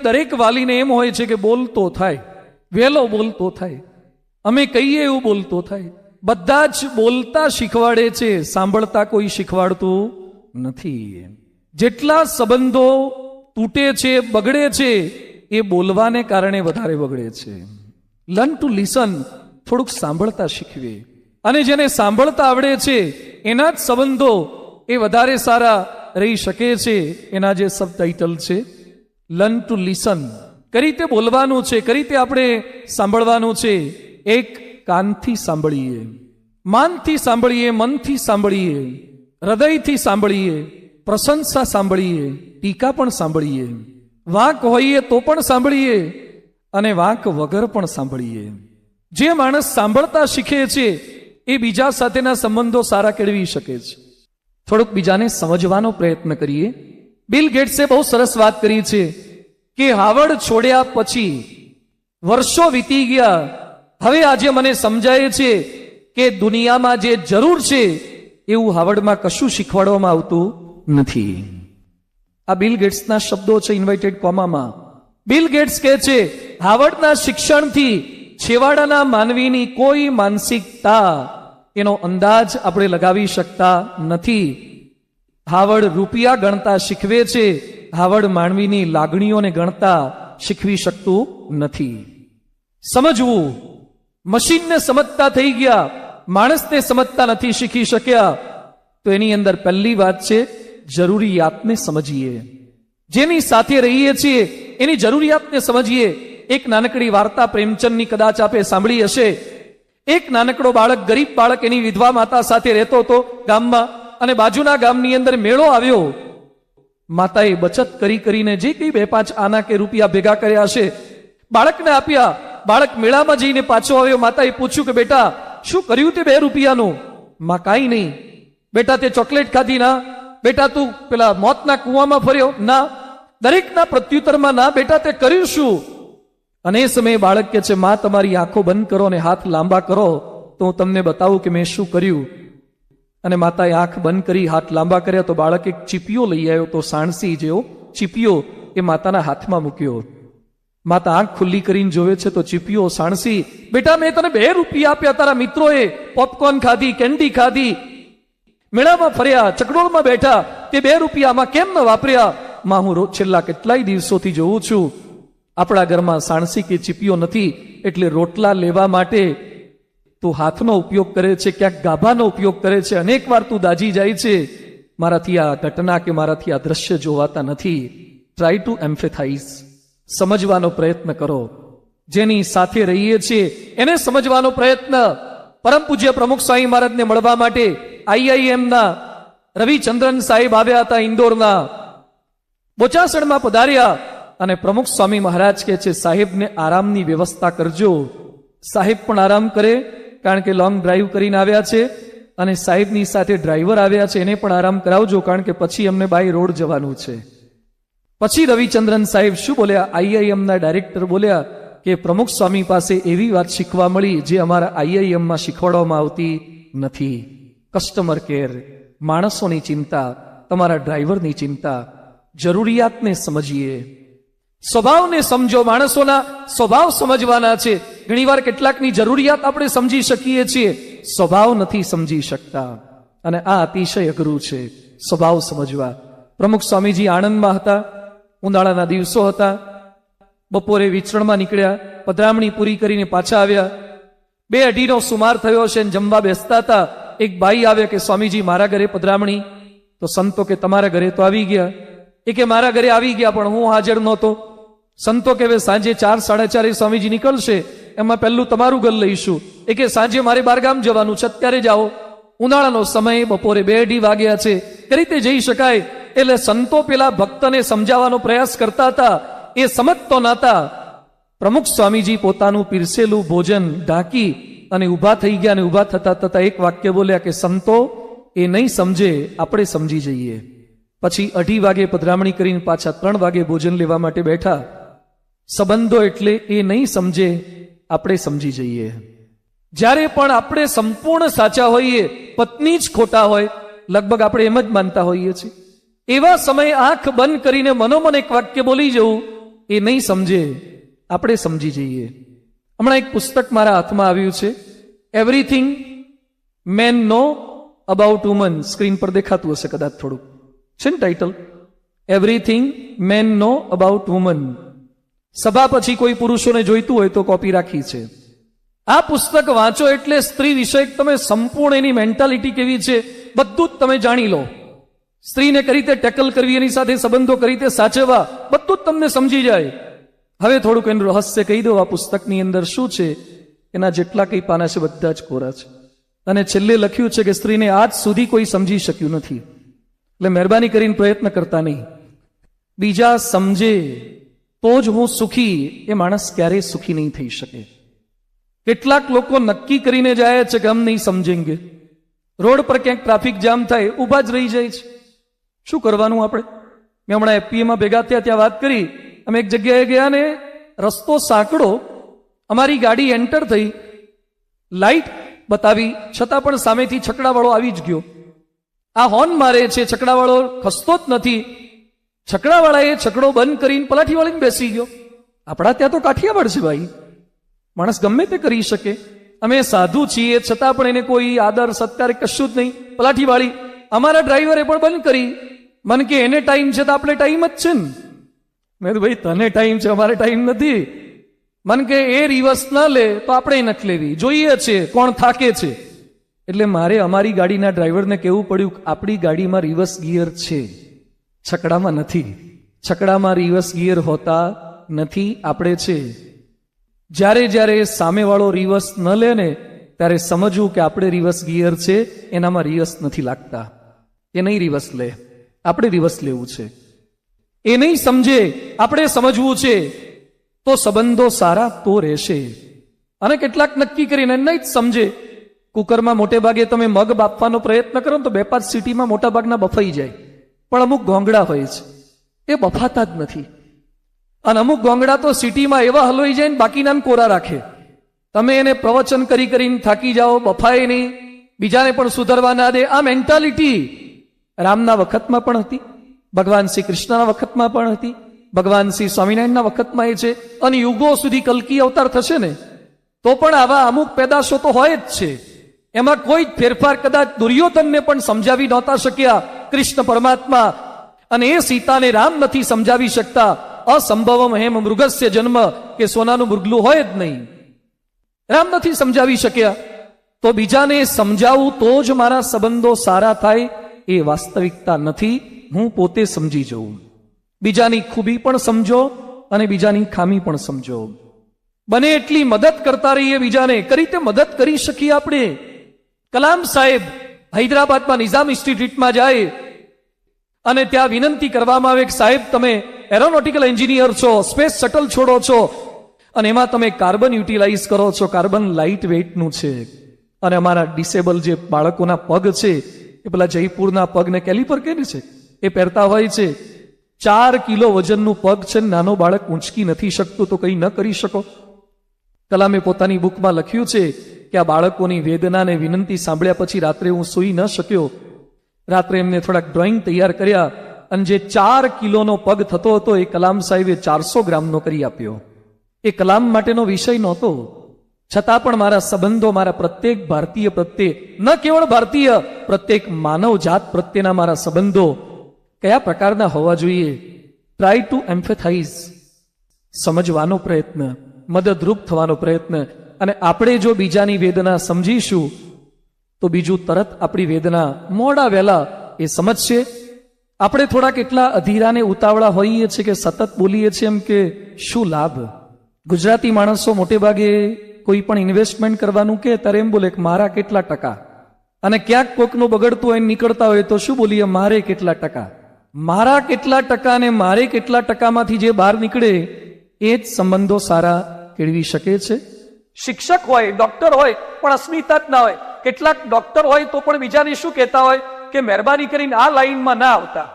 દરેક વાલીને એમ હોય છે કે બોલતો થાય, વહેલો બોલતો થાય, અમે કહીએ એવું બોલતો થાય. બધા જ બોલતા શીખવાડે છે, સાંભળતા કોઈ શીખવાડતું નથી. જેટલા સંબંધો તૂટે છે, બગડે છે, એ બોલવાને કારણે વધારે બગડે છે. લર્ન ટુ લિસન, થોડુંક સાંભળતા શીખવે. અને જેને સાંભળતા આવડે છે એના જ સંબંધો એ વધારે સારા રહી શકે છે. એના જે સબટાઇટલ છે, લર્ન ટુ લિસન. કઈ રીતે બોલવાનું છે, કઈ રીતે આપણે સાંભળવાનું છે. એક, કાનથી સાંભળીએ, માનથી સાંભળીએ, મનથી સાંભળીએ, હૃદયથી સાંભળીએ, પ્રશંસા સાંભળીએ, ટીકા પણ સાંભળીએ, વાંક હોઈએ તો પણ સાંભળીએ અને વાંક વગર પણ સાંભળીએ. જે માણસ સાંભળતા શીખે છે એ બીજા સાથેના સંબંધો સારા કેળવી શકે છે. થોડુંક બીજાને સમજવાનો પ્રયત્ન કરીએ. બિલ ગેટ્સે બહુ સરસ વાત કરી છે કે હાવર્ડ છોડ્યા પછી વર્ષો વીતી ગયા, હવે આજે મને સમજાય છે કે દુનિયામાં જે જરૂર છે એવું હાવર્ડમાં કશું શીખવાડવામાં આવતું નથી. આ બિલ ગેટ્સના શબ્દો છે, ઇન્વાઇટેડ કોમામાં. બિલ ગેટ્સ કહે છે, હાવર્ડના શિક્ષણથી છેવાડાના માનવીની કોઈ માનસિકતા એનો અંદાજ આપણે લગાવી શકતા નથી. હાવર્ડ રૂપિયા ગણતા શીખવે છે, હાવર્ડ માનવીની લાગણીઓને ગણતા શીખવી શકતું નથી. સમજવું, મશીનને સમજતા થઈ ગયા, માણસને સમજતા નથી શીખી શક્યા. તો એની અંદર પહેલી વાત છે, જરૂરિયાતને સમજીએ. જેની સાથે રહીએ છીએ એની જરૂરિયાતને સમજીએ. એક નાનકડી વાર્તા પ્રેમચંદની કદાચ આપે સાંભળી હશે. એક નાનકડો બાળક, ગરીબ બાળક, એની વિધવા માતા સાથે રહેતો હતો ગામમાં, અને બાજુના ગામની અંદર મેળો આવ્યો. માતાએ બચત કરીને જે કઈ 2-5 આના કે રૂપિયા ભેગા કર્યા હશે, બાળકને આપ્યા. બાળક મેળામાં જઈને પાછો આવ્યો. માતાએ પૂછ્યું કે બેટા, શું કર્યું તે 2 રૂપિયાનું? માં, કાંઈ નહીં. બેટા, તે ચોકલેટ ખાધી? ના. બેટા, તું પેલા મોતના કુવામાં ફર્યો? ના. દરેકના પ્રત્યુત્તરમાં ના. બેટા, તે કર્યું શું? અને એ સમયે બાળક કહે છે, માં, તમારી આંખો બંધ કરો અને હાથ લાંબા કરો તો હું તમને બતાવું કે મેં શું કર્યું. અને માતાએ આંખ બંધ કરી, હાથ લાંબા કર્યા તો બાળક એક ચીપિયો લઈ આવ્યો. તો સાણસી જેવો ચીપિયો એ માતાના હાથમાં મૂક્યો. માતા આંખ ખુલ્લી કરીને જોવે છે તો ચીપિયો, સાણસી, બેટા, મેં તને 2 રૂપિયા આપ્યા. તારા મિત્રોએ પોપકોર્ન ખાધી, કેન્ડી ખાધી, મેળામાં ફર્યા, ચકડોળમાં બેઠા, તે 2 રૂપિયામાં કેમ ન વાપર્યા? માં, હું છેલ્લા કેટલાય દિવસોથી જોઉં છું આપણા ઘરમાં સાણસી કે ચીપિયો નથી, એટલે રોટલા લેવા માટે તું હાથનો ઉપયોગ કરે છે, ક્યાંક ગાભાનો ઉપયોગ કરે છે. અનેક વાર તું દાજી જાય છે. મારાથી આ ઘટના કે મારાથી આ દ્રશ્ય જોવાતા નથી. Try to empathise. સમજવાનો પ્રયત્ન કરો. જેની સાથે રહીએ છીએ એને સમજવાનો પ્રયત્ન. પરમ પૂજ્ય પ્રમુખ સ્વામી મહારાજને મળવા માટે IIMના રવિચંદ્રન સાહેબ આવ્યા હતા. ઇન્દોરના બોચાસણમાં પધાર્યા અને પ્રમુખ સ્વામી મહારાજ કહે છે, સાહેબને આરામની વ્યવસ્થા કરજો. સાહેબ પણ આરામ કરે, કારણ કે લોંગ ડ્રાઈવ કરીને આવ્યા છે, અને સાહેબની સાથે ડ્રાઈવર આવ્યા છે, એને પણ આરામ કરાવજો, કારણ કે પછી અમને બાય રોડ જવાનું છે. પછી રવિચંદ્રન સાહેબ શું બોલ્યા? IIMના ડાયરેક્ટર બોલ્યા કે પ્રમુખ સ્વામી પાસે એવી વાત શીખવા મળી જે અમારા IIMમાં શીખવાડવામાં આવતી નથી. કસ્ટમર કેર, માણસોની ચિંતા, તમારા ડ્રાઈવરની ચિંતા. જરૂરિયાતને સમજીએ, સ્વભાવને સમજો. માણસોના સ્વભાવ સમજવાના છે. ઘણીવાર કેટલાકની જરૂરિયાત આપણે સમજી શકીએ છીએ, સ્વભાવ નથી સમજી શકતા, અને આ અતિશય અઘરું છે, સ્વભાવ સમજવા. પ્રમુખ સ્વામીજી આણંદમાં હતા, ઉનાળાના દિવસો હતા. બપોરે વિચરણમાં નીકળ્યા, પધરામણી પૂરી કરીને પાછા આવ્યા. 2:30નો સુમાર થયો છે, જમવા બેસતા હતા. એક બાઈ આવે કે સ્વામીજી, મારા ઘરે પધરામણી. તો સંતો કે તમારા ઘરે તો આવી ગયા. એ કે મારા ઘરે આવી ગયા પણ હું હાજર નહોતો. સંતો કે સાંજે 4-4:30 સ્વામીજી નીકળશે, એમાં પહેલું તમારું ઘર લઈશું. એ કે સાંજે મારે બારગામ જવાનું છે, અત્યારે જાઓ. ઉનાળાનો સમય, બપોરે 2:30 વાગ્યા છે, કઈ રીતે જઈ શકાય? એટલે સંતો પેલા ભક્તને સમજાવવાનો પ્રયાસ કરતા હતા, એ સમજતો નહોતા. પ્રમુખ સ્વામીજી પોતાનું પીરસેલું ભોજન ઢાંકી અને ઊભા થઈ ગયા, અને ઊભા થતા થતા એક વાક્ય બોલ્યા કે સંતો એ નહીં સમજે, આપણે સમજી જઈએ. પછી 2:30 વાગે પધરામણી કરીને પાછા 3 વાગે ભોજન લેવા માટે બેઠા. સંબંધો એટલે એ નહીં સમજે, આપણે સમજી જઈએ. જ્યારે પણ આપણે સંપૂર્ણ સાચા હોઈએ, પત્ની જ ખોટા હોય, લગભગ આપણે એમ જ માનતા હોઈએ છીએ. એવા સમયે આંખ બંધ કરીને મનોમન એક વાક્ય બોલી જવું, એ નહીં સમજે, આપણે સમજી જઈએ. હમણાં એક પુસ્તક મારા હાથમાં આવ્યું છે, everything man know about woman. Screen પર દેખાતું હશે કદાચ થોડું, છે ને title, everything man know about woman. સભા પછી કોઈ પુરુષોને જોઈતું હોય તો કોપી રાખી છે. આ પુસ્તક વાંચો એટલે સ્ત્રી વિષયક તમે સંપૂર્ણ એની મેન્ટાલિટી કેવી છે બધું જ તમે જાણી લો. સ્ત્રીને કઈ રીતે ટેકલ કરવી, એની સાથે સંબંધો કઈ રીતે સાચવવા, બધું જ તમને સમજી જાય. હવે થોડુંક એનું રહસ્ય કહી દો. આ પુસ્તકની અંદર શું છે, એના જેટલા કઈ પાના છે બધા જ કોરા છે. અને છેલ્લે લખ્યું છે કે સ્ત્રીને આજ સુધી કોઈ સમજી શક્યું નથી. એટલે મહેરબાની કરીને પ્રયત્ન કરતા નહીં. બીજા સમજે તો જ હું સુખી, એ માણસ ક્યારેય સુખી નહીં થઈ શકે. કેટલાક લોકો નક્કી કરીને જાય છે કે હમ નહીં સમજેંગે. રોડ પર ક્યાંક ટ્રાફિક જામ થાય, ઊભા જ રહી જાય છે. શું કરવાનું આપણે? મેં હમણાં એફપીએમાં ભેગા થયા, ત્યાં વાત કરી. અમે એક જગ્યાએ ગયા ને રસ્તો સાંકડો, અમારી ગાડી એન્ટર થઈ, લાઈટ બતાવી છતાં પણ સામેથી છકડાવાળો આવી જ ગયો. આ હોર્ન મારે છે, છકડાવાળો ખસતો જ નથી. છકડાવાળાએ છકડો બંધ કરીને પલાઠી વાળીને બેસી ગયો. આપણા ત્યાં તો કાઠિયાવાડ છે ભાઈ, માણસ ગમે તે કરી શકે. અમે સાધુ છીએ છતાં પણ એને કોઈ આદર સત્કાર કશું જ નહીં. પલાઠી વાળી અમારા ડ્રાઈવરે પણ બંધ કરી. મને કે એને ટાઈમ છે તો આપણે ટાઈમ જ છે ને. મેં તો ભાઈ તને ટાઈમ છે, અમારે ટાઈમ નથી. મને કે એ રિવર્સ ના લે તો આપણે નથી લેવી, જોઈએ છે કોણ થાકે છે. એટલે મારે અમારી ગાડીના ડ્રાઈવરને કહેવું પડ્યું, આપણી ગાડીમાં રિવર્સ ગિયર છે, છકડામાં નથી. છકડામાં રિવર્સ ગિયર હોતા નથી, આપણે છે. જ્યારે જ્યારે સામેવાળો રિવર્સ ન લે ને ત્યારે સમજવું કે આપણે રિવર્સ ગિયર છે, એનામાં રિવર્સ નથી લાગતા. એ નહીં રિવર્સ લે, આપણે રિવર્સ લેવું છે. એ નહીં સમજે, આપણે સમજવું છે. તો સંબંધો સારા તો રહેશે. અને કેટલાક નક્કી કરીને નહીં જ સમજે. કુકરમાં મોટે ભાગે તમે મગ બાફવાનો પ્રયત્ન કરો તો 2-5 સીટીમાં મોટા ભાગના બફાઈ જાય. પણ અમુક ગોંગડા હોય છે, એ બફાતા જ નથી. અને અમુક ગોંગડા તો સિટીમાં એવા હલવાઈ જાય ને બાકીના કોરા રાખે. તમે એને પ્રવચન કરીને થાકી જાઓ, બફાય નહીં, બીજાને પણ સુધરવા ના દે. આ મેન્ટાલિટી રામના વખતમાં પણ હતી, ભગવાન શ્રી કૃષ્ણના વખતમાં પણ હતી, ભગવાન શ્રી સ્વામિનારાયણના વખતમાં એ છે. અને યુગો સુધી કલ્કી અવતાર થશે ને તો પણ આવા અમુક પેદાશો તો હોય જ છે. એમાં કોઈ ફેરફાર કદાચ દુર્યોધનને પણ સમજાવી નહોતા શક્યા કૃષ્ણ પરમાત્મા, અને એ સીતાને રામ નથી સમજાવી શકતા. અસંભવમ હેમ મૃગસ્ય જન્મ, કે સોનાનું મૃગલું હોય જ નહીં. રામ નથી સમજાવી શક્યા. તો બીજાને સમજાવું તો જ મારા સંબંધો સારા થાય, એ વાસ્તવિકતા નથી. હું પોતે સમજી જઉં. બીજાની ખૂબી પણ સમજો અને બીજાની ખામી પણ સમજો. બને એટલી મદદ કરતા રહીએ બીજાને. કઈ રીતે મદદ કરી શકીએ આપણે? કલામ સાહેબ હૈદરાબાદમાં નિઝામ ઇન્સ્ટિટ્યૂટમાં જાય અને ત્યાં વિનંતી કરવામાં આવે કે સાહેબ તમે એરોનોટિકલ એન્જિનિયર છો, સ્પેસ શટલ છોડો છો અને એમાં તમે કાર્બન યુટિલાઇઝ કરો છો. કાર્બન લાઇટ વેઇટનું છે. અને અમારા ડિસેબલ જે બાળકોના પગ છે, એ પેલા જયપુરના પગને કેલિપર કે છે એ પહેરતા હોય છે. 4 કિલો વજનનું પગ છે, નાનો બાળક ઊંચકી નથી શકતું, તો કંઈ ન કરી શકો. કલામે પોતાની બુકમાં લખ્યું છે કે આ બાળકોની વેદનાને વિનંતી સાંભળ્યા પછી રાત્રે હું સૂઈ ન શક્યો. રાત્રે એમને થોડાક ડ્રોઈંગ તૈયાર કર્યા અને જે 4 કિલોનો પગ થતો હતો એ કલામ સાહેબે 400 ગ્રામનો કરી આપ્યો. એ કલામ માટેનો વિષય નહોતો, છતાં પણ મારા સંબંધો, મારા પ્રત્યેક ભારતીય પ્રત્યે, ન કેવળ ભારતીય, પ્રત્યેક માનવ જાત પ્રત્યેના મારા સંબંધો કયા પ્રકારના હોવા જોઈએ? ટ્રાય ટુ એમ્ફેથાઇઝ, સમજવાનો પ્રયત્ન, મદદરૂપ થવાનો પ્રયત્ન. અને આપણે જો બીજાની વેદના સમજીશું તો બીજું તરત આપણી વેદના મોડા વહેલા એ સમજશે. આપણે થોડા કેટલા અધીરાને ઉતાવળા હોઈએ છીએ કે સતત બોલીએ છીએ એમ કે શું લાભ. ગુજરાતી માણસો મોટે ભાગે કોઈ પણ ઇન્વેસ્ટમેન્ટ કરવાનું કે ત્યારે એમ બોલે કે મારા કેટલા ટકા, અને ક્યાંક કોકનું બગડતું હોય નીકળતા હોય તો શું બોલીએ? મારે કેટલા ટકા. મારા કેટલા ટકા અને મારે કેટલા ટકામાંથી જે બહાર નીકળે એ જ સંબંધો સારા કેળવી શકે છે. શિક્ષક હોય, ડોક્ટર હોય, પણ અસ્મિતા જ ના હોય. કેટલાક ડોક્ટર હોય તો પણ બીજાને શું કહેતા હોય કે મહેરબાની કરીને આ લાઈનમાં ના આવતા.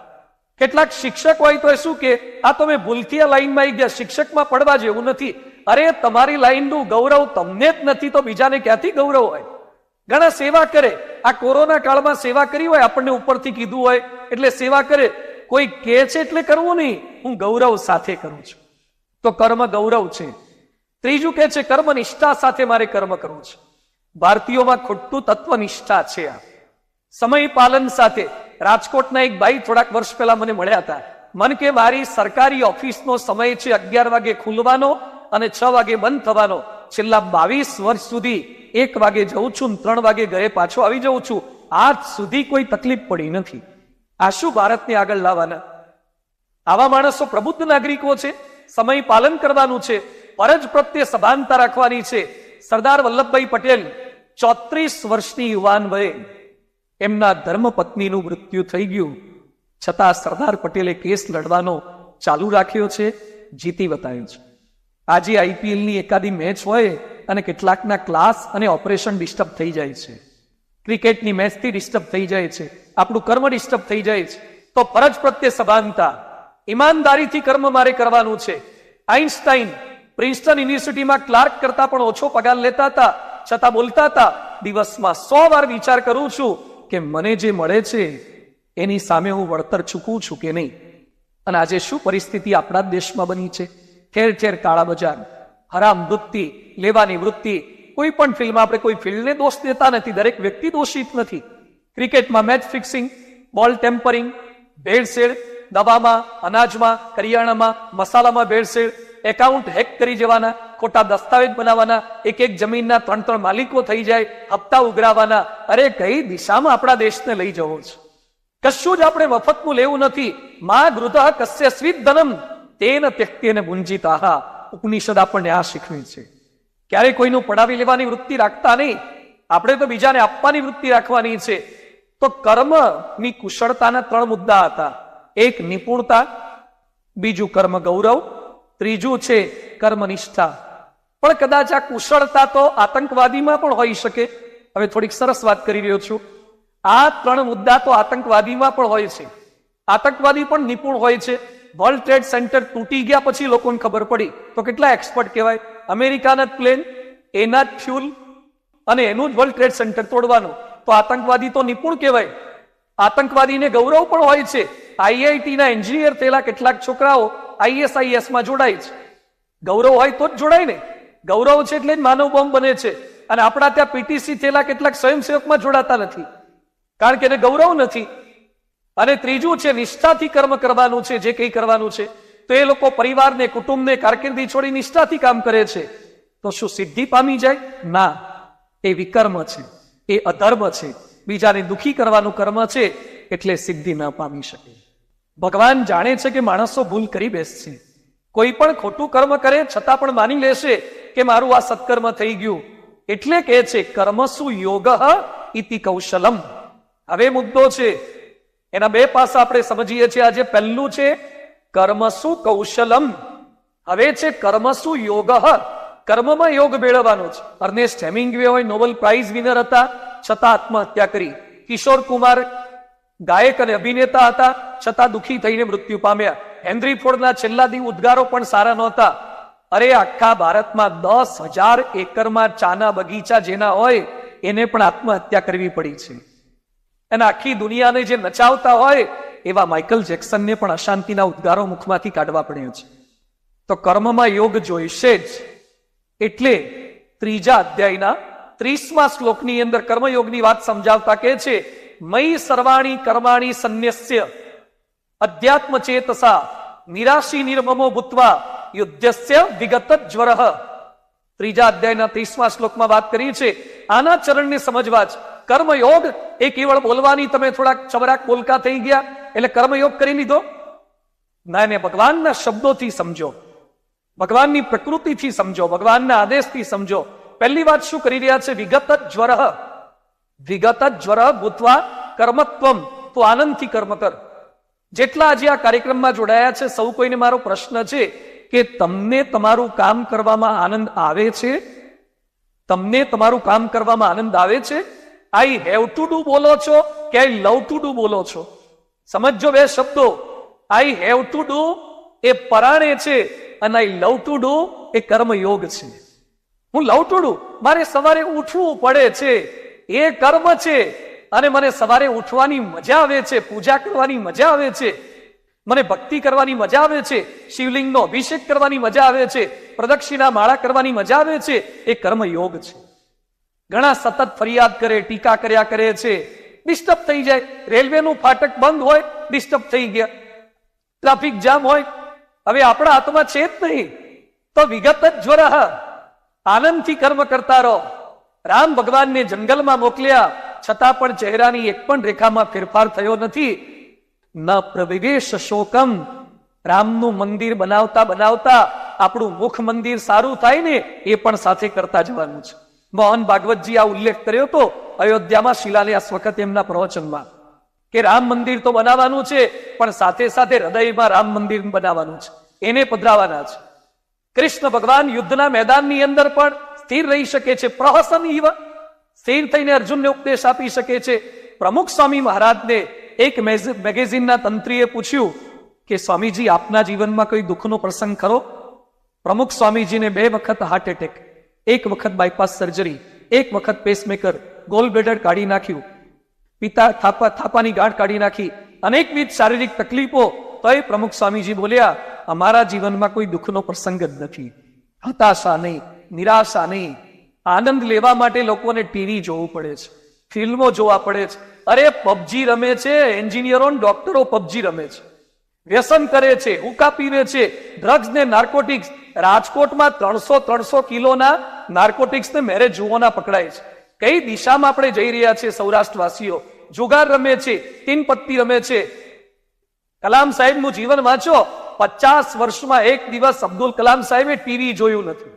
કેટલાક શિક્ષક હોય તો એ શું કે આ તમે ભૂલથી આ લાઈનમાં આવી ગયા, શિક્ષકમાં પડવા જેવું નથી. અરે તમારી લાઈનનું ગૌરવ તમને જ નથી તો બીજાને ક્યાંથી ગૌરવ હોય? ઘણા સેવા કરે. આ કોરોના કાળમાં સેવા કરી હોય, આપણને ઉપરથી કીધું હોય એટલે સેવા કરે. કોઈ કહે છે એટલે કરવું નહીં, હું ગૌરવ સાથે કરું છું. તો કર્મ ગૌરવ છે. ત્રીજું કે છે કર્મ નિષ્ઠા સાથે મારે કર્મ કરવું છે. ભારતીયોમાં ખોટું તત્વ નિષ્ઠા છે. આ સમય પાલન સાથે રાજકોટના એક ભાઈ થોડાક વર્ષ પહેલા મને મળ્યા હતા. મન કે મારી સરકારી ઓફિસનો સમય છે 11 વાગે ખુલવાનો અને 6 વાગે બંધ થવાનો. છેલ્લા 22 વર્ષ સુધી 1 વાગે જઉં છું, 3 વાગે ઘરે પાછો આવી જઉં છું. આજ સુધી કોઈ તકલીફ પડી નથી. આ શું ભારતને આગળ લાવવાના? આવા માણસો પ્રબુદ્ધ નાગરિકો છે. સમય પાલન કરવાનું છે, ફરજ પ્રત્યે સભાનતા રાખવાની છે. સરદાર વલ્લભભાઈ પટેલ 34 વર્ષની યુવાન વયે એમના ધર્મપત્નીનું મૃત્યુ થઈ ગયું, છતાં સરદાર પટેલે કેસ લડવાનો ચાલુ રાખ્યો છે, જીતી બતાવ્યો છે. આજે આઈપીએલની એકાદી મેચ હોય અને કેટલાકના ક્લાસ અને ઓપરેશન ડિસ્ટર્બ થઈ જાય છે, ક્રિકેટની મેચથી ડિસ્ટર્બ થઈ જાય છે, આપણું કર્મ ડિસ્ટર્બ થઈ જાય છે, તો ફરજ પ્રત્યે સભાનતા, ઈમાનદારીથી કર્મ મારે કરવાનું છે. આઈન્સ્ટાઈન પ્રિન્સ્ટન યુનિવર્સિટીમાં ક્લાર્ક કરતા પણ ઓછો પગાર લેતા હતા, છતાં બોલતા હતા, દિવસમાં 100 વાર વિચાર કરું છું કે મને જે મળે છે એની સામે હું વળતર ચૂકવું છું કે નહીં. અને આજે શું પરિસ્થિતિ આપણા દેશમાં બની છે? ઠેર ઠેર કાળા બજાર, હરામ વૃત્તિ, લેવાની વૃત્તિ. કોઈ પણ ફિલ્મ, આપણે કોઈ ફિલ્મને દોષ દેતા નથી, દરેક વ્યક્તિ દોષિત નથી. ક્રિકેટમાં મેચ ફિક્સિંગ, બોલ ટેમ્પરિંગ, ભેળસેળ, દવામાં, અનાજમાં, કરિયાણામાં, મસાલામાં ભેળસેળ, એકાઉન્ટ હેક કરી જવાના, ખોટા દસ્તાવેજ બનાવવાના, એક જમીનના 3 માલિકો થઈ જાય, હપ્તા ઉઘરાવાના. અરે કઈ દિશામાં આપણા દેશને લઈ જવો છે? કશું જ આપણે મફતનું લેવું નથી. મા ગૃધ કસ્ય સ્વિત ધનમ તેન ત્યક્તેન ભુંજીતાહ. ઉપનિષદ આપણને આ શીખવે છે. ક્યારે કોઈનું પડાવી લેવાની વૃત્તિ રાખતા નહીં, આપણે તો બીજાને આપવાની વૃત્તિ રાખવાની છે. તો કર્મની કુશળતાના 3 મુદ્દા હતા. એક નિપુણતા, બીજું કર્મ ગૌરવ, ત્રીજું છે કર્મનિષ્ઠા. પણ કદાચ આ કુશળતા તો આતંકવાદીમાં પણ હોઈ શકે. હવે થોડીક સરસ વાત કરી રહ્યો છું. આ 3 મુદ્દા તો આતંકવાદીમાં પણ હોય છે. આતંકવાદી પણ નિપુણ હોય છે. વર્લ્ડ ટ્રેડ સેન્ટર તૂટી ગયા પછી લોકોને ખબર પડી તો કેટલા એક્સપર્ટ કહેવાય. અમેરિકાના પ્લેન, એના જ ફ્યુલ અને એનું જ વર્લ્ડ ટ્રેડ સેન્ટર તોડવાનું, તો આતંકવાદી તો નિપુણ કહેવાય. આતંકવાદીને ગૌરવ પણ હોય છે. આઈઆઈટીના એન્જિનિયર થયેલા કેટલાક છોકરાઓ આઈએસઆઈએસમાં જોડાય છે. ગૌરવ હોય તો જ જોડાય ને. ગૌરવ છે એટલે જ માનવ બોમ્બ બને છે. અને આપણા ત્યાં પીટીસી થયેલા કેટલાક સ્વયંસેવકમાં જોડાતા નથી, કારણ કે એને ગૌરવ નથી. અને ત્રીજું છે નિષ્ઠાથી કર્મ કરવાનું છે. જે કંઈ કરવાનું છે તો એ લોકો પરિવારને, કુટુંબને, કારકિર્દી છોડી નિષ્ઠાથી કામ કરે છે. તો શું સિદ્ધિ પામી જાય? ના, એ વિકર્મ છે, એ અધર્મ છે, બીજાને દુખી કરવાનું કર્મ છે, એટલે સિદ્ધિ ન પામી શકે. ભગવાન જાણે છે કે માણસો ભૂલ કરી બેસશે. કોઈ પણ ખોટું કર્મ કરે છતાં પણ માની લેશે કે મારું આ સત્કર્મ થઈ ગયું. એટલે કહે છે કર્મસુ યોગઃ ઇતિ કૌશલમ. હવે મુદ્દો છે, એના 2 પાસા આપણે સમજીએ છીએ આજે. પહેલું છે કર્મસુ કૌશલમ, હવે છે કર્મસુ યોગઃ. કર્મમાં યોગ મેળવવાનો છે. અર્નેસ્ટ હેમિંગ્વે હોય, નોબેલ પ્રાઇઝ વિનર હતા, છતાં આત્મહત્યા કરી. કિશોર કુમાર ગાયક અને અભિનેતા હતા, છતાં દુઃખી થઈને મૃત્યુ પામ્યા. હેનરી ફોર્ડના છેલ્લા ઉદ્ગારો પણ સારા નહોતા. અરે આખા ભારતમાં 10,000 એકરમાં ચાના બગીચા જેના હોય એને પણ આત્મહત્યા કરવી પડી છે. અને આખી દુનિયાને જે નચાવતા હોય એવા માઇકલ જેક્સનને પણ અશાંતિના ઉદ્ગારો મુખમાંથી કાઢવા પડ્યો છે. તો કર્મમાં યોગ જોઈશે જ. એટલે 3જા અધ્યાયના 30મા શ્લોકની અંદર કર્મયોગની વાત સમજાવતા કહે છે, મયી સર્વાણી કર્માણી સંન્યસ્ય અધ્યાત્મ ચેતસા નિરાશી નિર્મમો ભૂત્વા યુદ્ધસ્ય વિગત જ્વરઃ. 3જા અધ્યાયના 30મા શ્લોકમાં વાત કરી છે. આના ચરણને સમજવા જ. કર્મયોગ એ કેવળ બોલવાની, તમે થોડાક ચબરાક બોલકા થઈ ગયા એટલે કર્મયોગ કરી લીધો? ના, એને ભગવાનના શબ્દોથી સમજો, ભગવાનની પ્રકૃતિથી સમજો, ભગવાનના આદેશથી સમજો. પહેલી વાત શું કરી રહ્યા છે? વિગત જ્વરઃ. વિગત જ્વર ભૂત્વા કર્મત્વમ. તો આનંદથી કર્મ કર. જેટલા આજે આ કાર્યક્રમમાં જોડાયા છે સૌ કોઈને મારો પ્રશ્ન છે કે તમને તમારું કામ કરવામાં આનંદ આવે છે? તમને તમારું કામ કરવામાં આનંદ આવે છે? આઈ હેવ ટુ ડુ બોલો છો કે આઈ લવ ટુ ડુ બોલો છો? સમજો 2 શબ્દો. આઈ હેવ ટુ ડુ એ પરાણે છે અને આઈ લવ ટુ ડુ એ કર્મયોગ છે. હું લવ ટુ ડુ, મારે સવારે ઉઠવું પડે છે, એ કર્મ છે. અને મને સવારે ઉઠવાની મજા આવે છે, પૂજા કરવાની મજા આવે છે. મને ભક્તિ કરવાની મજા આવે છે, શિવલિંગનો અભિષેક કરવાની મજા આવે છે, પ્રદક્ષિણા માળા કરવાની મજા આવે છે, એ કર્મયોગ છે. ઘણા સતત ફરિયાદ કરે, ટીકા કર્યા કરે છે, ડિસ્ટર્બ થઈ જાય. રેલવેનું ફાટક બંધ હોય, ડિસ્ટર્બ થઈ ગયા. ટ્રાફિક જામ હોય, હવે આપણા હાથમાં છે જ નહીં. તો વિગત જ જ્વરઃ, આનંદથી કર્મ કરતા રહો. રામ ભગવાનને જંગલમાં મોકલ્યા, છતાં પણ ચહેરાની એક પણ રેખામાં ફેરફાર થયો નથી. ન પ્રવિવેશ શોકમ. રામનું મંદિર બનાવતા બનાવતા આપણું મુખ મંદિર સારું થાય ને, એ પણ સાથે કરતા જવાનું છે. મોહન ભાગવતજી આ ઉલ્લેખ કર્યો હતો અયોધ્યામાં શિલાન્યાસ વખતે એમના પ્રવચનમાં, કે રામ મંદિર તો બનાવવાનું છે, પણ સાથે સાથે હૃદયમાં રામ મંદિર બનાવવાનું છે, એને પધરાવાના છે. કૃષ્ણ ભગવાન યુદ્ધના મેદાનની અંદર પણ સ્થિર રહી શકે છે. પ્રહસન ઈવ, સ્થિર થઈને અર્જુનને ઉપદેશ આપી શકે છે. પ્રમુખ સ્વામી મહારાજને એક મેગેઝિનના તંત્રીએ પૂછ્યું કે સ્વામીજી, આપના જીવનમાં કોઈ દુઃખનો પ્રસંગ ખરો? પ્રમુખ સ્વામીજીને 2 વખત હાર્ટ એટેક, 1 વખત બાયપાસ સર્જરી, 1 વખત પેસમેકર, ગોલ બ્લેડર કાઢી નાખ્યું, પિતા થાપાની ગાંઠ કાઢી નાખી, અનેકવિધ શારીરિક તકલીફો. તો એ પ્રમુખ સ્વામીજી બોલ્યા, અમારા જીવનમાં કોઈ દુઃખનો પ્રસંગ જ નથી. હતાશા નહીં, નિરાશા નહીં. આનંદ લેવા માટે લોકોને ટીવી જોવું પડે છે, ફિલ્મો જોવા પડે છે. અરે પબજી રમે છે, એન્જિનિયરો ડોક્ટરો પબજી રમે છે, વ્યસન કરે છે, હુક્કા પીવે છે, ડ્રગ્સ ને નાર્કોટિક્સ. રાજકોટમાં 300 કિલોના નાર્કોટિક્સ ને મેરેજ જુઓના પકડાય છે. કઈ દિશામાં આપણે જઈ રહ્યા છે? સૌરાષ્ટ્રવાસીઓ જુગાર રમે છે, તીન પત્તી રમે છે. કલામ સાહેબનું જીવન વાંચો, 50 વર્ષમાં એક દિવસ અબ્દુલ કલામ સાહેબે ટીવી જોયું નથી.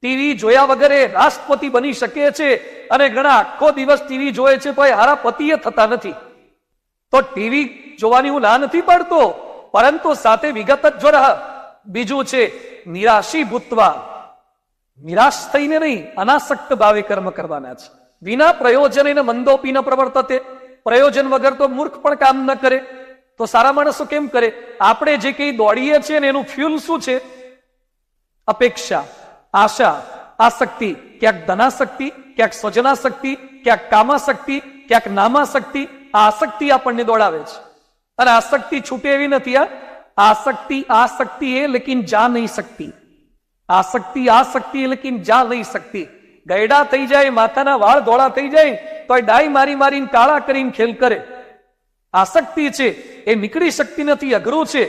ટીવી જોયા વગર એ રાષ્ટ્રપતિ બની શકે છે, અને ઘણા આખો દિવસ ટીવી જોયે છે, પણ હારા પતિએ થતા નથી. તો ટીવી જોવાની હું ના નથી પાડતો, પરંતુ સાથે વિગત જ જો. બીજું છે નિરાશી ભૂતવા. નિરાશ થઈને નહીં, અનાસક્ત ભાવે કર્મ કરવાના છે. વિના પ્રયોજન મંદોપી ન પ્રવર્તતે. પ્રયોજન વગર તો મૂર્ખ પણ કામ ન કરે. તો સારા માણસો કેમ કરે? આપણે જે કઈ દોડીએ છીએ ને એનું ફ્યુલ શું છે? અપેક્ષા, આશા, આસક્તિ. ક્યાંક ધનાશક્તિ, ક્યાંક સ્વજનાશક્તિ, ક્યાંક કામાશક્તિ, ક્યાંક નામાશક્તિ. આ આસક્તિ આપણને દોડાવે છે, અને આસક્તિ છૂટે એવી નથી. આસક્તિ है लेकिन जा नहीं सकती. आसक्ति है लेकिन जा नहीं सकती. गैडा થઈ જાય, માથાના વાળ ધોળા થઈ જાય તો ડાઈ મારી મારીને કાળા કરીને ખેલ કરે. આસક્તિ છે એ નીકળી શકતી નથી, અઘરું છે.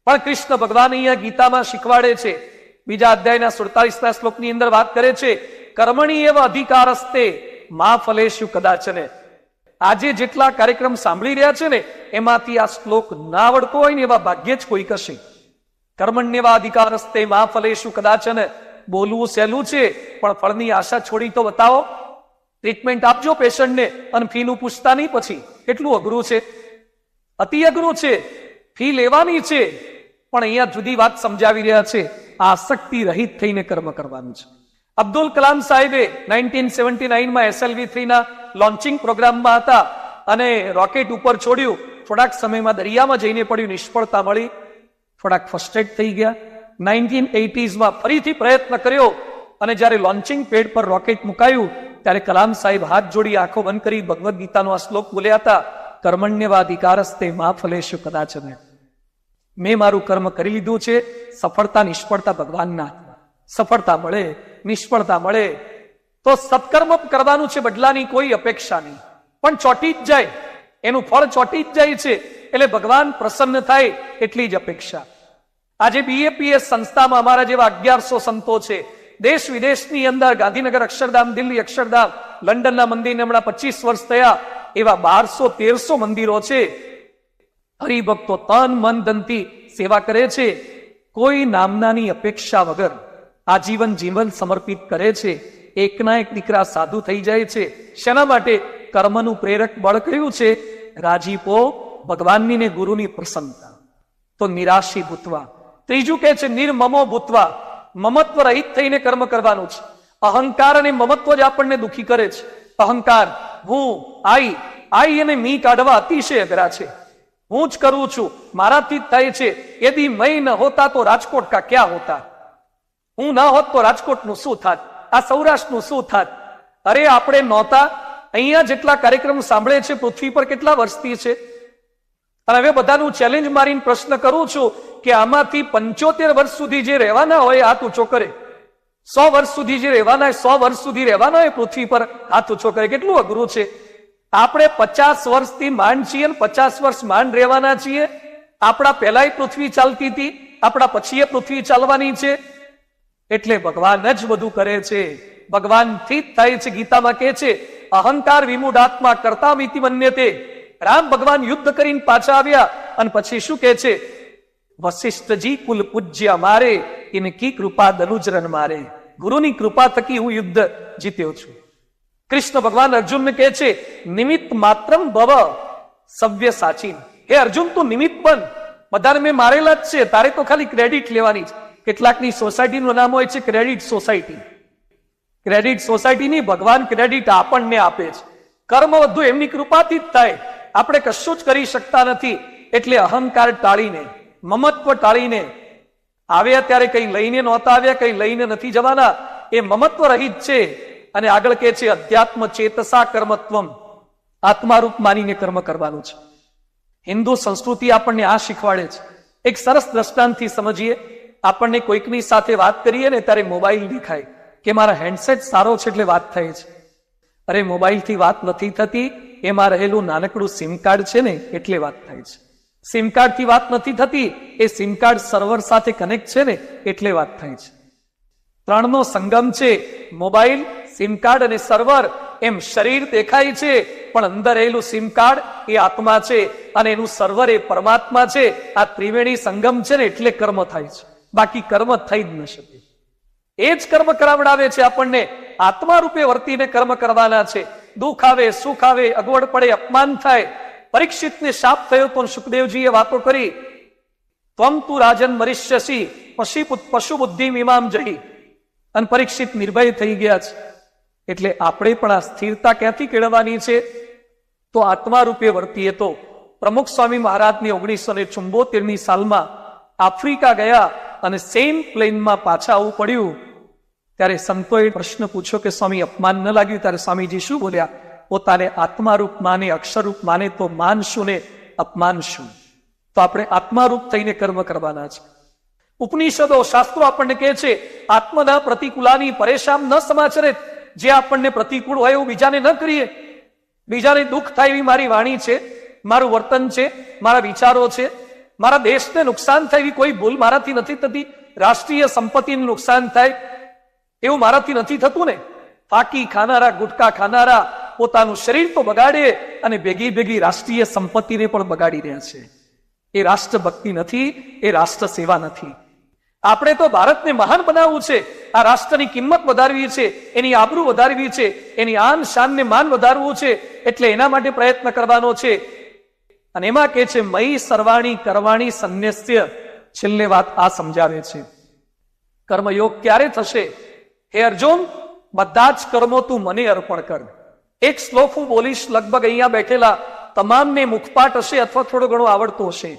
પણ કૃષ્ણ ભગવાન અહીંયા ગીતામાં શીખવાડે છે. બીજા અધ્યાયના 47ના શ્લોકની અંદર વાત કરે છે, કર્મણી એવ અધિકારસ્તે મા ફલેષુ કદાચન. આજે જેટલા કાર્યક્રમ સાંભળી રહ્યા છે ને, એમાંથી આ શ્લોક ના આવડતો હોય ને એવા ભાગ્યે જ કોઈ કશે. કર્મણ્યવા અધિકારસ્તે મા ફલેષુ કદાચન. બોલવું સહેલું છે, પણ ફળની આશા છોડી તો બતાવો. ટ્રીટમેન્ટ આપજો પેશન્ટને, અને ફીનું પૂછતા નહીં પછી. કેટલું અઘરું છે, અતિ અઘરું છે. ફી લેવાની છે, પણ અહીંયા જુદી વાત સમજાવી રહ્યા છે. આસક્તિ રહિત થઈને કર્મ કરવાનું છે. અબ્દુલ કલામ સાહેબે 1979માં SLV-3 ના લોન્ચિંગ પ્રોગ્રામમાં હતા, અને રોકેટ ઉપર છોડ્યું. થોડાક સમયમાં દરિયામાં જઈને પડ્યું, નિષ્ફળતા મળી, થોડાક ફ્રસ્ટ્રેટ થઈ ગયા. 1980sમાં ફરીથી પ્રયત્ન કર્યો, અને જ્યારે લોન્ચિંગ પેડ પર રોકેટ મુકાયું ત્યારે કલામ સાહેબ હાથ જોડી આંખો બંધ કરી ભગવદ્ ગીતાનો આ શ્લોક બોલ્યા હતા, કર્મણ્યવાધિકારસ્તે મા ફલેષુ કદાચન. મેં મારું કર્મ કરી લીધું છે. સફળતા નિષ્ફળતા ભગવાનના હાથમાં. સફળતા મળે, નિષ્ફળતા મળે તો સત્કર્મ કરવાનું છે, બદલાની કોઈ અપેક્ષા નહીં. પણ ચોટી જ જાય, એનું ફળ ચોટી જ જાય છે, એટલે ભગવાન પ્રસન્ન થાય એટલી જ અપેક્ષા. આજે BAPS સંસ્થામાં અમારા જેવા 1100 સંતો છે. દેશ વિદેશની અંદર, ગાંધીનગર અક્ષરધામ, દિલ્હી અક્ષરધામ, લંડનના મંદિરને હમણાં 25 વર્ષ થયા, એવા 1200-1300 મંદિરો છે. હરિભક્તો તન મન ધનથી સેવા કરે છે. કોઈ નામનાની અપેક્ષા વગર આજીવન જીવન સમર્પિત કરે છે. એકના એક દીકરા સાધુ થઈ જાય છે. શેના માટે? કર્મનું પ્રેરક બળ કયું છે? રાજીપો, ભગવાનની ને ગુરુની પ્રસન્નતા. તો નિરાશી ભૂતવા. ત્રીજું કે છે નિર્મમો ભૂતવા. મમત્વ રહિત થઈને કર્મ કરવાનું છે. અહંકાર અને મમત્વ જ આપણને દુઃખી કરે છે. અહંકાર, હું, આઈ અને મી કાઢવા અતિશય અઘરા છે. હું જ કરું છું, મારાથી જ થાય છે. યદિ મય ન હોતા તો રાજકોટ કા ક્યાં હોતા. હું ના હોત તો રાજકોટનું શું થાત, આ સૌરાષ્ટ્રનું શું થાત. અરે આપણે નહોતા. અહીંયા જેટલા કાર્યક્રમ સાંભળે છે પૃથ્વી પર કેટલા વર્ષથી છે? અને હવે બધાનું ચેલેન્જ મારીને પ્રશ્ન કરું છું કે આમાંથી 75 વર્ષ સુધી જે રહેવાના હોય હાથ ઊંચો કરે, 100 વર્ષ સુધી જે રહેવાના હોય 100 વર્ષ સુધી રહેવાના હોય પૃથ્વી પર હાથ ઊંચો કરે. કેટલું અઘરું છે. આપણે 50 વર્ષથી માંડ છીએ અને 50 વર્ષ માંડ રહેવાના છીએ. આપણા પહેલાય પૃથ્વી ચાલતી હતી, આપણા પછી પૃથ્વી ચાલવાની છે. એટલે ભગવાન જ બધું કરે છે, ભગવાનથી જ થાય છે. ગીતામાં કહે છે અહંકાર વિમૂઢાત્મા કર્તામિતિ મન્યતે. રામ ભગવાન યુદ્ધ કરીને પાછા આવ્યા અને પછી શું કહે છે? વશિષ્ઠજી કુલ પૂજ્ય મારે ઇનકી કૃપા દનુજરન મારે. ગુરુની કૃપા થકી હું યુદ્ધ જીત્યો છું. કૃષ્ણ ભગવાન અર્જુનને કહે છે નિમિત્ત માત્રમ ભવ સવ્ય સાચી. હે અર્જુન તું નિમિત્ત બન, બધાને મેં મારેલા જ છે, તારે તો ખાલી ક્રેડિટ લેવાની છે. કેટલાકની સોસાયટીનું નામ હોય છે ક્રેડિટ સોસાયટી. ક્રેડિટ સોસાયટીની ભગવાન ક્રેડિટ આપણને આપે છે. કર્મ બધું એમની કૃપાથી જ થાય, આપણે કશું જ કરી શકતા નથી. એટલે અહંકાર ટાળીને, મમત્વ ટાળીને, આવ્યા ત્યારે કઈ લઈને નહોતા આવ્યા, કઈ લઈને નથી જવાના, એ મમત્વ રહિત છે. અને આગળ કહે છે અધ્યાત્મ ચેતસા કર્મત્વમ, આત્મારૂપ માનીને કર્મ કરવાનું છે. હિન્દુ સંસ્કૃતિ આપણને આ શીખવાડે છે. એક સરસ દ્રષ્ટાંતથી સમજીએ. આપણને કોઈકની સાથે વાત કરીએ ને ત્યારે મોબાઈલ દેખાય કે મારા હેન્ડસેટ સારો છે એટલે વાત થાય છે. અરે મોબાઈલથી વાત નથી થતી, એમાં રહેલું નાનકડું સિમ કાર્ડ છે ને એટલે વાત થાય છે. સિમ કાર્ડથી વાત નથી થતી, એ સિમ કાર્ડ સર્વર સાથે કનેક્ટ છે ને એટલે વાત થાય છે. ત્રણનો સંગમ છે, મોબાઈલ, સિમ કાર્ડ અને સર્વર. એમ શરીર દેખાય છે પણ અંદર રહેલું સિમ કાર્ડ એ આત્મા છે અને એનું સર્વર એ પરમાત્મા છે. આ ત્રિવેણી સંગમ છે ને એટલે કર્મ થાય છે, બાકી કર્મ થઈ જ ન શકે. એ જ કર્મ કરાવડાવે છે આપણને. આત્મા રૂપે વર્તીને કર્મ કરવાના છે. દુઃખ આવે, સુખ આવે, અગવડ પડે, અપમાન થાય. પરીક્ષિતને શાપ થયો તો સુખદેવજીએ વાતો કરી ત્વમ તુ રાજન મરિષ્યસી પશુ બુદ્ધિ મીમામ જહી. અને પરીક્ષિત નિર્ભય થઈ ગયા છે. એટલે આપણે પણ આ સ્થિરતા ક્યાંથી કેળવવાની છે? તો આત્મા રૂપે વર્તીએ તો. પ્રમુખ સ્વામી મહારાજની 1974ની સાલમાં આફ્રિકા ગયા અને સેમ પ્લેનમાં પાછા આવવું પડ્યું. ત્યારે સંતોએ પ્રશ્ન પૂછ્યો કે સ્વામી અપમાન ન લાગ્યું? ત્યારે સ્વામીજી શું બોલ્યા? પોતાને આત્મારૂપ માને, અક્ષરરૂપ માને તો માન શું ને અપમાન શું? તો આપણે આત્મારૂપ થઈને કર્મ કરવાના છે. ઉપનિષદો, શાસ્ત્રો આપણને કહે છે આત્મના પ્રતિકૂલાની પરેશાન ન સમાચરે. જે આપણને પ્રતિકૂળ હોય એવું બીજાને ન કરીએ. બીજાને દુઃખ થાય એવી મારી વાણી છે, મારું વર્તન છે, મારા વિચારો છે. મારા દેશને નુકસાન થાય એવી કોઈ ભૂલ મારાથી નથી થતી. રાષ્ટ્રીય સંપત્તિને નુકસાન થાય એવું મારાથી નથી થતું ને. ફાકી ખાનારા, ગુટકા ખાનારા પોતાનું શરીર તો બગાડે અને ભેગી ભેગી રાષ્ટ્રીય સંપત્તિને પણ બગાડી રહ્યા છે. એ રાષ્ટ્રભક્તિ નથી, એ રાષ્ટ્ર સેવા નથી. આપણે તો ભારતને મહાન બનાવવું છે, આ રાષ્ટ્રની કિંમત વધારવી છે, એની આબરૂ વધારવી છે, એની આન શાનને માન વધારવું છે. એટલે એના માટે પ્રયત્ન કરવાનો છે. અને એમાં કે છે મયી સર્વાણી કરવાણી સંન્યસ્ય. છેલ્લે વાત આ સમજાવે છે કર્મયોગ ક્યારે થશે? હે અર્જુન, બધા જ કર્મો તું મને અર્પણ કર. એક શ્લોક હું બોલીશ, લગભગ અહીંયા બેઠેલા તમામને મુખપાઠ હશે અથવા થોડો ઘણો આવડતો હશે.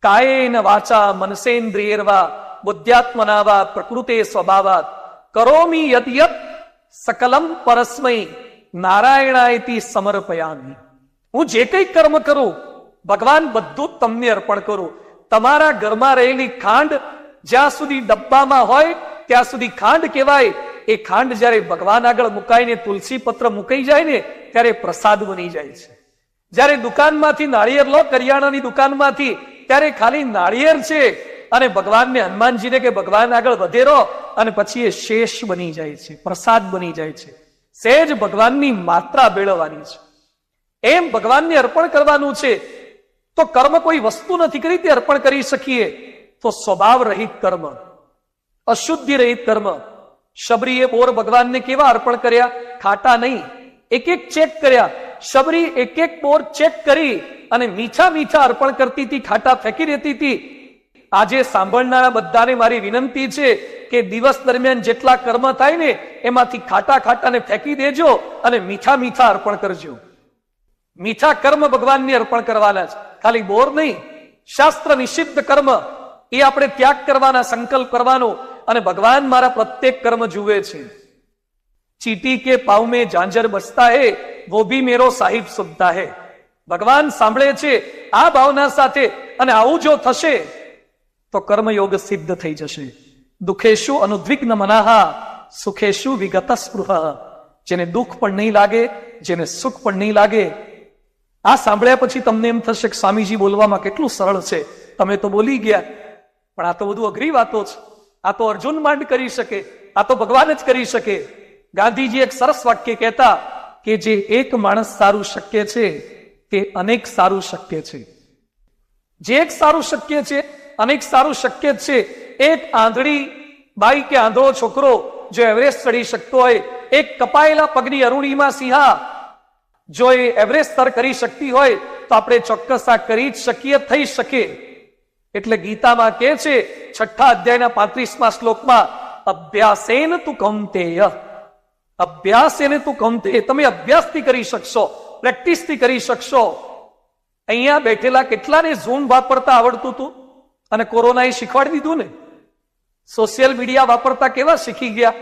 કાયેન વાચા મનસેન્દ્રિયર્વા બુદ્ધ્યાત્મના વા પ્રકૃતે સ્વભાવાત કરોમિ યદ યદ સકલમ પરસ્મૈ નારાયણાયતિ સમર્પયામિ. હું જે કંઈ કર્મ કરું ભગવાન બધું જ તમને અર્પણ કરું. તમારા ઘરમાં રહેલી ખાંડ જ્યાં સુધી ડબ્બામાં હોય ત્યાં સુધી ખાંડ કહેવાય. એ ખાંડ જ્યારે ભગવાન આગળ મુકાઈને તુલસી પત્ર મુકાઈ જાય ને ત્યારે પ્રસાદ બની જાય છે. જ્યારે દુકાનમાંથી નાળિયેર લો, કરિયાણાની દુકાનમાંથી, ત્યારે ખાલી નાળિયેર છે અને ભગવાનને, હનુમાનજીને કે ભગવાન આગળ વધેરો અને પછી એ શેષ બની જાય છે, પ્રસાદ બની જાય છે. સહેજ ભગવાનની માત્રા મેળવવાની છે. એમ ભગવાનને અર્પણ કરવાનું છે. તો કર્મ કોઈ વસ્તુ નથી કરી તે અર્પણ કરી શકીએ. તો સ્વભાવ રહિત કર્મ, અશુદ્ધિ રહિત કર્મ. શબરીએ બોર ભગવાનને કેવા અર્પણ કર્યા? ખાટા નહીં, એક એક ચેક કર્યા. શબરી એક એક બોર ચેક કરી અને મીઠા મીઠા અર્પણ કરતી હતી, ખાટા ફેંકી દેતી હતી. આજે સાંભળનારા બધાને મારી વિનંતી છે કે દિવસ દરમિયાન જેટલા કર્મ થાય ને એમાંથી ખાટા ખાટાને ફેંકી દેજો અને મીઠા મીઠા અર્પણ કરજો. મીઠા કર્મ ભગવાનને અર્પણ કરવાના છે, ખાલી બોર નહીં. શાસ્ત્ર નિષિદ્ધ કર્મ એ આપણે ત્યાગ કરવાના, સંકલ્પ કરવાનો. અને ભગવાન મારા પ્રત્યેક કર્મ જુએ છે. ચીટી કે પાવ में झांझर बजता है वो भी मेरो साहिब सुनता है. ભગવાન સાંભળે છે આ ભાવના સાથે, અને આવું જો થશે તો કર્મયોગ સિદ્ધ થઈ જશે. દુઃખેશુ અનુદ્વિગ્ન મનાહા સુખેશુ વિગત સ્પૃહ. જેને દુઃખ પણ નહીં લાગે, જેને સુખ પણ નહીં લાગે. આ સાંભળ્યા પછી તમને એમ થશે કે સ્વામીજી બોલવામાં કેટલું સરળ છે, તમે તો બોલી ગયા, પણ આ તો બધું અઘરી વાતો છે. આ તો અર્જુન માંડ કરી શકે, આ તો ભગવાન જ કરી શકે. ગાંધીજી એક સરસ વાક્ય કહેતા કે જે એક માણસ સારું શક્ય છે તે અનેક સારું શક્ય છે. જે એક સારું શક્ય છે અનેક સારું શક્ય છે. એક આંધળી બાઈ કે આંધળો છોકરો જો એવરેસ્ટ ચડી શકતો હોય, એક કપાયેલા પગની અરુણિમા સિંહા જો એ એવરેસ્ટ સર કરી શકતી હોય, તો આપણે ચોક્કસ આ કરી જ શકીએ, થઈ શકે. એટલે ગીતામાં કહે છે 6 અધ્યાયના 35મા શ્લોકમાં, અભ્યાસેન તું કૌંતેય, અભ્યાસેન તું કૌંતેય, તમે અભ્યાસથી કરી શકશો, પ્રેક્ટિસથી કરી શકશો. અહીંયા બેઠેલા કેટલાને ઝૂમ વાપરતા આવડતું હતું અને કોરોનાએ શીખવાડી દીધું ને. સોશિયલ મીડિયા વાપરતા કેવા શીખી ગયા?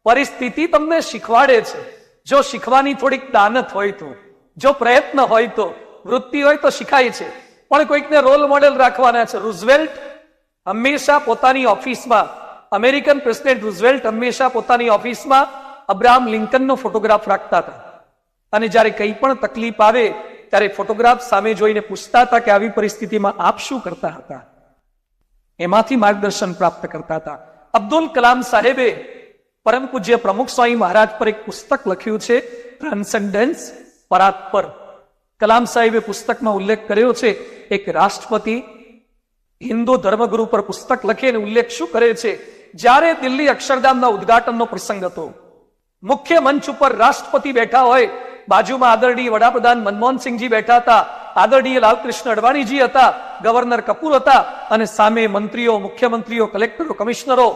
પરિસ્થિતિ તમને શીખવાડે છે. જો શીખવાની થોડીક દાનત હોય તો, જો પ્રયત્ન હોય તો, વૃત્તિ હોય તો શીખાય છે. પણ કોઈકને રોલ મોડેલ રાખવાના છે. રૂઝવેલ્ટ હંમેશા પોતાની ઓફિસમાં, અમેરિકન પ્રેસિડેન્ટ રૂઝવેલ્ટ હંમેશા પોતાની ઓફિસમાં અબ્રાહમ લિંકનનો ફોટોગ્રાફ રાખતા હતા. અને જ્યારે કંઈ પણ તકલીફ આવે ત્યારે ફોટોગ્રાફ સામે જોઈને પૂછતા હતા કે આવી પરિસ્થિતિમાં આપ શું કરતા હતા? એમાંથી માર્ગદર્શન પ્રાપ્ત કરતા હતા. અબ્દુલ કલામ સાહેબે પરમ પૂજ્ય પ્રમુખ સ્વામી મહારાજ પર એક પુસ્તક લખ્યું છે, ટ્રાન્સેન્ડન્સ, પરાત્પર. કલામ સાહેબે પુસ્તકમાં ઉલ્લેખ કર્યો છે, એક રાષ્ટ્રપતિ હિન્દુ ધર્મગુરુ પર પુસ્તક લખે અને ઉલ્લેખ શું કરે છે? જ્યારે દિલ્હી અક્ષરધામના ઉદ્ઘાટનનો પ્રસંગ હતો, મુખ્ય મંચ ઉપર રાષ્ટ્રપતિ બેઠા હોય, બાજુમાં આદરણીય વડાપ્રધાન મનમોહનસિંહજી બેઠા હતા, આદરણીય લાલકૃષ્ણ અડવાણીજી હતા, ગવર્નર કપૂર હતા, અને સામે મંત્રીઓ, મુખ્યમંત્રીઓ, કલેક્ટરો, કમિશનરો.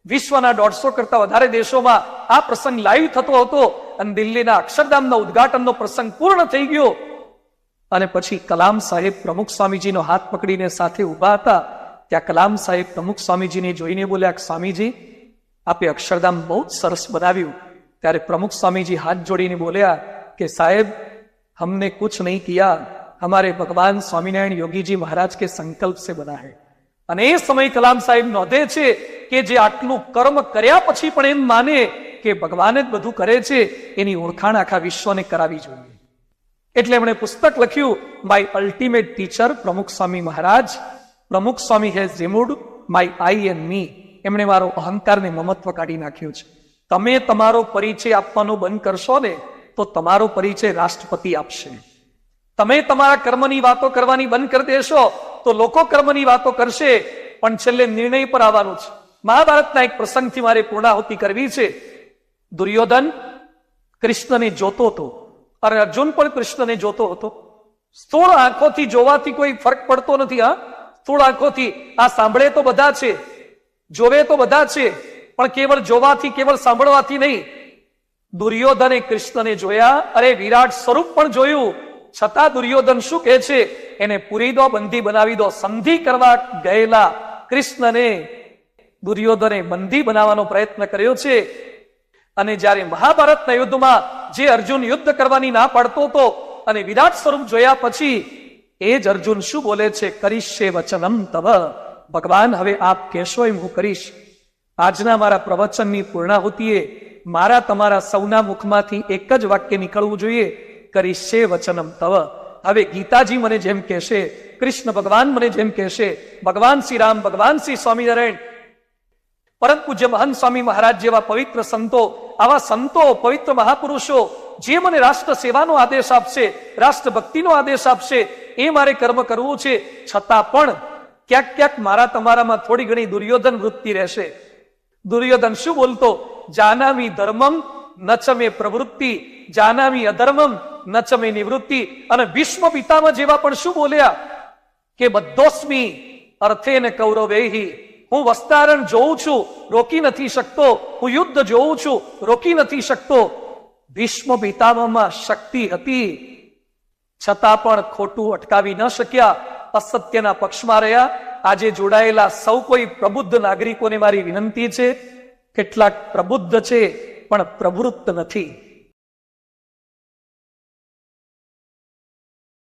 વિશ્વના 150 કરતા વધારે દેશોમાં આ પ્રસંગ લાઈવ થતો હતો. અને દિલ્હીના અક્ષરધામના ઉદ્ઘાટનનો પ્રસંગ પૂર્ણ થઈ ગયો અને પછી કલામ સાહેબ પ્રમુખ સ્વામીજીનો હાથ પકડીને સાથે ઉભા હતા. ત્યાં કલામ સાહેબ પ્રમુખ સ્વામીજીને જોઈને બોલ્યા, સ્વામીજી આપે અક્ષરધામ બહુ જ સરસ બનાવ્યું. ત્યારે પ્રમુખ સ્વામીજી હાથ જોડીને બોલ્યા કે સાહેબ, हमने कुछ नहीं किया, हमारे भगवान स्वामीनारायण योगी जी महाराज के संकल्प से बना है. અને એ સમય કલામ સાહેબ નોંધે છે કે જે આટલું કર્મ કર્યા પછી પણ એમ માને કે ભગવાન જ બધું કરે છે, એની ઓળખાણ આખા વિશ્વને કરાવી જોઈએ. એટલે એમણે પુસ્તક લખ્યું, માય અલ્ટિમેટ ટીચર પ્રમુખ સ્વામી મહારાજ. પ્રમુખ સ્વામી હેઝ રિમૂવ્ડ માય આઈ એન્ડ મી. એમણે મારો અહંકાર ને મમત્વ કાઢી નાખ્યું છે. તમે તમારો પરિચય આપવાનો બંધ કરશો ને તો તમારો પરિચય રાષ્ટ્રપતિ આપશે. તમે તમારા કર્મની વાતો કરવાની બંધ કરી દેશો તો લોકો કર્મની વાતો કરશે, પણ છેલ્લે નિર્ણય પર આવવાનું છે. મહાભારતના એક પ્રસંગથી મારે પૂર્ણાહુતિ કરવી છે. દુર્યોધન કૃષ્ણને જોતો હતો અને અર્જુન પણ કૃષ્ણને જોતો હતો. સ્થૂળ આંખોથી જોવાથી કોઈ ફરક પડતો નથી. સ્થૂળ આંખોથી આ સાંભળે તો બધા છે, જોવે તો બધા છે, પણ કેવળ જોવાથી, કેવળ સાંભળવાથી નહીં. દુર્યોધને કૃષ્ણને જોયા, અરે વિરાટ સ્વરૂપ પણ જોયું, છતાં દુર્યોધન શું કહે છે? એને પૂરી દો, બંધી બનાવી દો. સંધિ કરવા ગયેલા કૃષ્ણને દુર્યોધને બંધી બનાવવાનો પ્રયત્ન કર્યો છે. અને જ્યારે મહાભારતના યુદ્ધમાં જે અર્જુન યુદ્ધ કરવાની ના પાડતો હતો અને વિરાટ સ્વરૂપ જોયા પછી એ જ અર્જુન શું બોલે છે? કરીશ્યે વચનમ તવ. ભગવાન હવે આપ કહેશો એમ હું કરીશ. આજના મારા પ્રવચનની પૂર્ણાહુતિએ મારા તમારા સૌના મુખમાંથી એક જ વાક્ય નીકળવું જોઈએ, કરીશ્યે વચનમ તવ. હવે ગીતાજી મને જેમ કહેશે, કૃષ્ણ ભગવાન મને જેમ કહેશે, ભગવાન શ્રી રામ, ભગવાન શ્રી સ્વામિનારાયણ, પરમ પૂજ્ય મહંત સ્વામી મહારાજ જેવા પવિત્ર સંતો, આવા સંતો, પવિત્ર મહાપુરુષો જે મને રાષ્ટ્ર સેવાનો આદેશ આપશે, રાષ્ટ્ર ભક્તિનો આદેશ આપશે, એ મારે કર્મ કરવું છે. છતાં પણ ક્યાંક ક્યાંક મારા તમારામાં થોડી ઘણી દુર્યોધન વૃત્તિ રહેશે. દુર્યોધન શું બોલતો? જાનામી ધર્મમ ન ચ મે પ્રવૃત્તિ, જાનામી અધર્મમ ન ચ મે નિવૃત્તિ. અને ભીષ્મ પિતામહ જેવા પણ શું બોલ્યા કે બધોસ્મી અર્થે ને કૌરવેહી. હું વસ્તારણ જોઉં છું, રોકી નથી શકતો. હું યુદ્ધ જોઉં છું, રોકી નથી શકતો. ભીષ્મ પિતામહમાં શક્તિ હતી, છતાં પણ ખોટું અટકાવી ન શક્યા, અસત્યના પક્ષમાં રહ્યા. આજે જોડાયેલા સૌ કોઈ પ્રબુદ્ધ નાગરિકોને મારી વિનંતી છે, કેટલાક પ્રબુદ્ધ છે પણ પ્રવૃત્ત નથી.